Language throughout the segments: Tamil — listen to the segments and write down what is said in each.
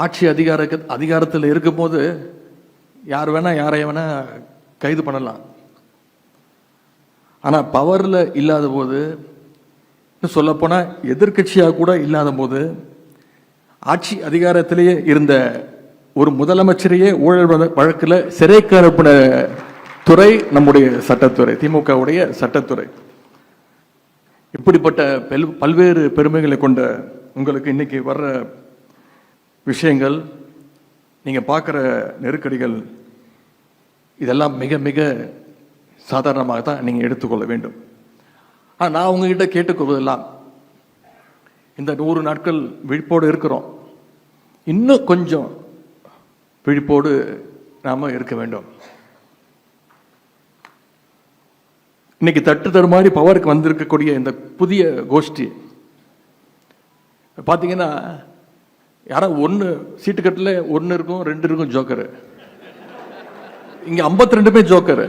ஆட்சி அதிகாரத்தில் இருக்கும்போது யார் வேணா யாரைய வேணா கைது பண்ணலாம். ஆனா பவர்ல இல்லாத போது, சொல்ல போனா எதிர்கட்சியாக கூட இல்லாத போது, ஆட்சி அதிகாரத்திலேயே இருந்த ஒரு முதலமைச்சரையே ஊழல் வழக்கில் சிறைக்கு அனுப்பின துறை நம்முடைய சட்டத்துறை, திமுகவுடைய சட்டத்துறை. இப்படிப்பட்ட பல்வேறு பெருமைகளை கொண்ட உங்களுக்கு இன்னைக்கு வர்ற விஷயங்கள், நீங்க பார்க்குற நெருக்கடிகள், இதெல்லாம் மிக மிக சாதாரணமாக தான் நீங்க எடுத்துக்கொள்ள வேண்டும். நான் உங்ககிட்ட கேட்டுக்கொள்வதெல்லாம், இந்த 100 நாட்கள் விழிப்போடு இருக்கிறோம், இன்னும் கொஞ்சம் விழிப்போடு நாம இருக்க வேண்டும். இன்னைக்கு தட்டு தடுமாறி பவருக்கு வந்திருக்கக்கூடிய இந்த புதிய கோஷ்டி பார்த்தீங்கன்னா, யாரா ஒன்று சீட்டுக்கட்டில் 1 இருக்கும், 2 இருக்கும் ஜோக்கரு. இங்க 52 ஜோக்கரு.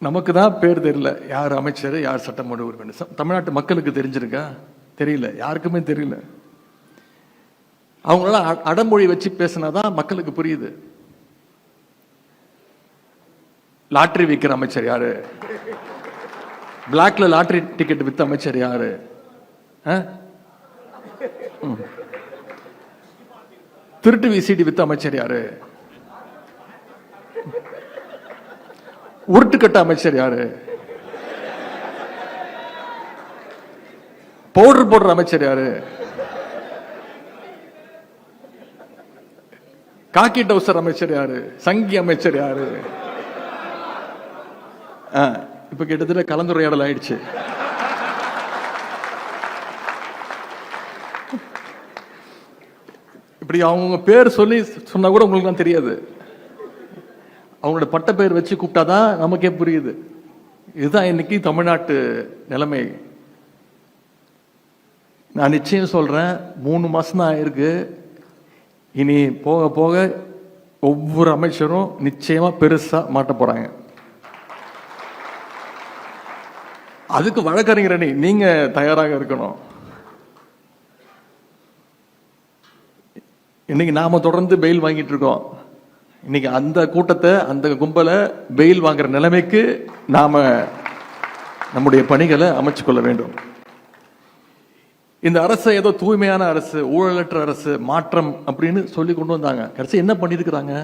நமக்கு தான் பேர் தெரியல, யார் அமைச்சர், யார் சட்டமன்ற உறுப்பினர். தமிழ்நாட்டு மக்களுக்கு தெரிஞ்சிருக்கா? தெரியல, யாருக்குமே தெரியல. அவங்களால அடமொழி வச்சு பேசினாதான் மக்களுக்கு புரியுது. லாட்டரி விற்கிற அமைச்சர் யாரு? பிளாக்ல லாட்டரி டிக்கெட் வித்த அமைச்சர் யாரு? திருட்டு விசிடி வித்த அமைச்சர் யாரு? உருட்டுக்கட்ட அமைச்சர் யாரு? பவுடர் போடுற அமைச்சர் யாரு? காக்கி டவுசர் அமைச்சர் யாரு? சங்கி அமைச்சர் யாரு? இப்ப கிட்டத்தட்ட கலந்துரையாடல் ஆயிடுச்சு. இப்படி அவங்க பேர் சொல்லி சொன்னா கூட உங்களுக்கு தான் தெரியாது. அவங்களோட பட்ட பேர் வச்சு கூப்பிட்டாதான் நமக்கே புரியுது. இதுதான் இன்னைக்கு தமிழ்நாட்டு நிலைமை. நான் நிச்சயம் சொல்றேன், 3 மாசம் தான் ஆயிருக்கு. இனி போக போக ஒவ்வொரு அமைச்சரும் நிச்சயமா பெருசா மாட்ட போறாங்க. அதுக்கு வழக்கறிஞர் நீங்க தயாராக இருக்கணும். இன்னைக்கு நாம தொடர்ந்து பெயில் வாங்கிட்டு இருக்கோம். இன்னைக்கு அந்த கூட்டத்தை, அந்த கும்பலை பெயில் வாங்குற நிலைமைக்கு நாம நம்முடைய பணிகளை அமைச்சு கொள்ள வேண்டும். இந்த அரசு ஏதோ தூய்மையான அரசு, ஊழலற்ற அரசு, மாற்றம் அப்படின்னு சொல்லி கொண்டு வந்தாங்க. கடைசி என்ன பண்ணிருக்கிறாங்க?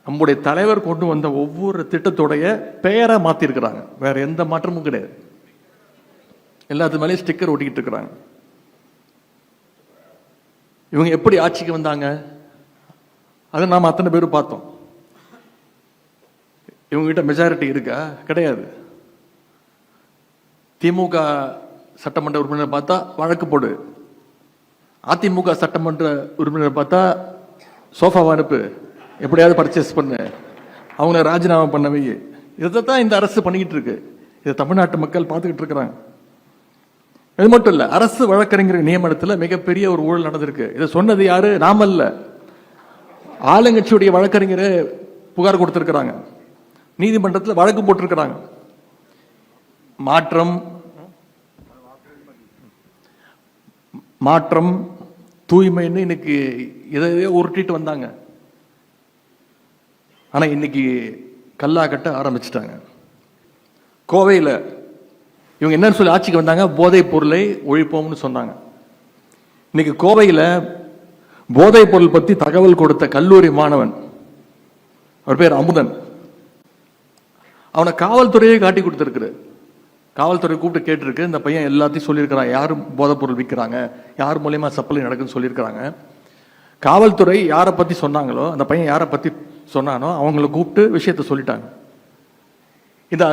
நம்முடைய தலைவர் கொண்டு வந்த ஒவ்வொரு திட்டத்துடைய பெயரை மாத்தி இருக்கிறாங்க. வேற எந்த மாற்றமும் கிடையாது. எல்லாத்து மேலேயும் ஸ்டிக்கர் ஒட்டிக்கிட்டு இருக்கிறாங்க. இவங்க எப்படி ஆட்சிக்கு வந்தாங்க? அதை நாம அத்தனை பேரும் பார்த்தோம். இவங்க கிட்ட மெஜாரிட்டி இருக்கா? கிடையாது. திமுக சட்டமன்ற உறுப்பினர் பார்த்தா வழக்கு போடு, அதிமுக சட்டமன்ற உறுப்பினர் பார்த்தா சோஃபாவை அனுப்பு, எப்படியாவது பர்ச்சேஸ் பண்ணு, அவங்கள ராஜினாமா பண்ணவை. இதைத்தான் இந்த அரசு பண்ணிக்கிட்டு இருக்கு. இதை தமிழ்நாட்டு மக்கள் பார்த்துக்கிட்டு இருக்கிறாங்க. இது மட்டும் இல்ல, அரசு வழக்கறிஞர் நியமனத்தில் மிகப்பெரிய ஒரு ஊழல் நடந்திருக்கு. இதை சொன்னது யாரு? நாம இல்ல, ஆளுங்கட்சியுடைய வழக்கறிஞர் புகார் கொடுத்திருக்கிறாங்க, நீதிமன்றத்தில் வழக்கு போட்டிருக்கிறாங்க. மாற்றம் தூய்மைன்னு இன்னைக்கு இதையே உருட்டிட்டு வந்தாங்க. ஆனா இன்னைக்கு கல்லா கட்ட ஆரம்பிச்சுட்டாங்க. கோவையில் இவங்க என்ன சொல்லி ஆட்சிக்கு வந்தாங்க? போதைப் பொருளை ஒழிப்போம்னு சொன்னாங்க. இன்னைக்கு கோவையில் போதைப் பொருள் பத்தி தகவல் கொடுத்த கல்லூரி மாணவன், அவர் பேர் அமுதன், அவனை காவல்துறையே காட்டி கொடுத்திருக்கு. காவல்துறை கூப்பிட்டு கேட்டிருக்கு, இந்த பையன் எல்லாத்தையும் சொல்லியிருக்கிறான், யாரும் போதைப் பொருள் விற்கிறாங்க, யார் மூலயமா சப்ளை நடக்குன்னு சொல்லியிருக்கிறாங்க. காவல்துறை யாரை பத்தி சொன்னாங்களோ, அந்த பையன் யாரை பத்தி சொன்னானோ அவங்களை கூப்பிட்டு விஷயத்த சொல்லிட்டாங்க. இந்த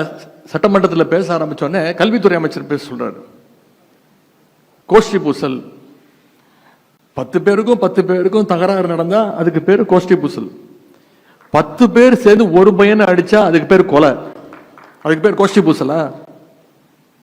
சட்டமன்றத்தில் பேச ஆரம்பிச்சோடனே கல்வித்துறை அமைச்சர் பேச சொல்றாரு, கோஷ்டி பூசல். 10 பேருக்கும் தகராறு நடந்தா அதுக்கு பேரு கோஷ்டி பூசல். 10 பேர் சேர்ந்து ஒரு பையனை அடிச்சா அதுக்கு பேர் கொலை, அதுக்கு பேர் கோஷ்டி பூசலா?